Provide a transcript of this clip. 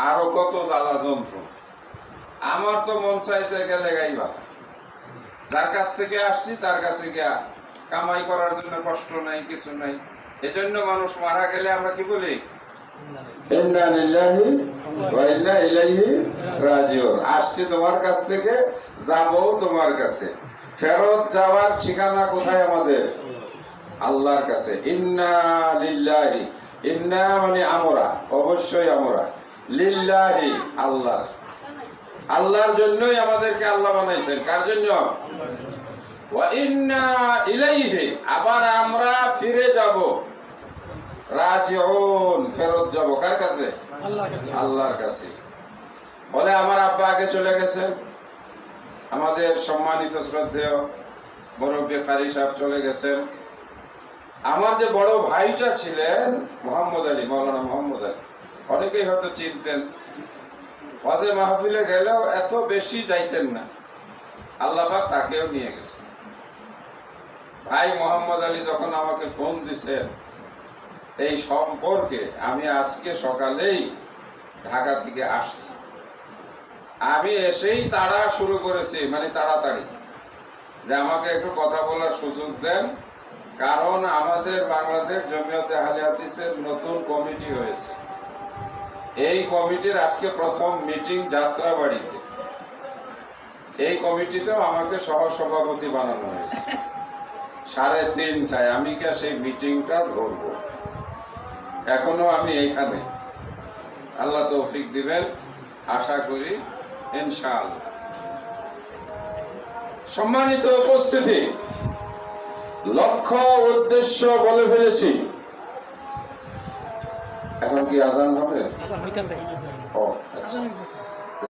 আরো কত জ্বালা যন্ত্র। আমার তো মন চাই যে গেলে গাইবা, যার কাছ থেকে আসছি তার কাছে গিয়া কামাই করার জন্য কষ্ট নাই, কিছু নাই। এজন্য মানুষ মারা গেলে আমরা কি বলি, ইন্না লিল্লাহি ওয়া ইন্না ইলাইহি রাজিউন। আসছি তোমার কাছ থেকে, যাবো তোমার কাছে। ফেরত যাওয়ার ঠিকানা কোথায় আমাদের? আল্লাহর কাছে। ইন্না লিল্লাহি, ইন্না মানে আমরা, অবশ্যই আমরা, লিল্লাহি আল্লাহ, আল্লাহর জন্যই আমাদেরকে আল্লাহ বানাইছেন। কার জন্য? ওয়া ইন্না ইলাইহি, আবার আমরা ফিরে যাব। রাজিউন, ফেরত যাব কার কাছে? আল্লাহর কাছে। বলে আমার আব্বা আগে চলে গেছেন, আমাদের সম্মানিত শ্রদ্ধেয় মুরব্বী কারি সাহেব চলে গেছেন। আমার যে বড় ভাইটা ছিলেন মোহাম্মদ আলী, মৌলানা মোহাম্মদ আলী, অনেকেই হয়তো চিনতেন। ওয়াজে মাহফিলে গেলেও এত বেশি যাইতেন না, আল্লাহ পাক তাকেও নিয়ে গেছেন। ভাই মোহাম্মদ আলী যখন আমাকে ফোন দিছেন এই সম্পর্কে, আমি আজকে সকালেই ঢাকা থেকে আসছি। আমি এসেই তাড়া শুরু করেছি, মানে তাড়াতাড়ি, যে আমাকে একটু কথা বলার সুযোগ দেন, কারণ আমাদের বাংলাদেশ জমিয়তে আহলে হাদিসের নতুন কমিটি হয়েছে। এই কমিটির আজকে প্রথম মিটিং যাত্রাবাড়িতে। এই কমিটিতেও আমাকে সহসভাপতি বানানো হয়েছে 3:30টায়। আমি কে সেই মিটিংটা ধরবো, এখনো আমি এইখানে। আল্লাহ তৌফিক দিবেন, আশা করি ইনশাআল্লাহ। সম্মানিত উপস্থিতি, লক্ষ্য উদ্দেশ্য বলে ফেলেছি। এখন কি আজান হবে? ও আচ্ছা।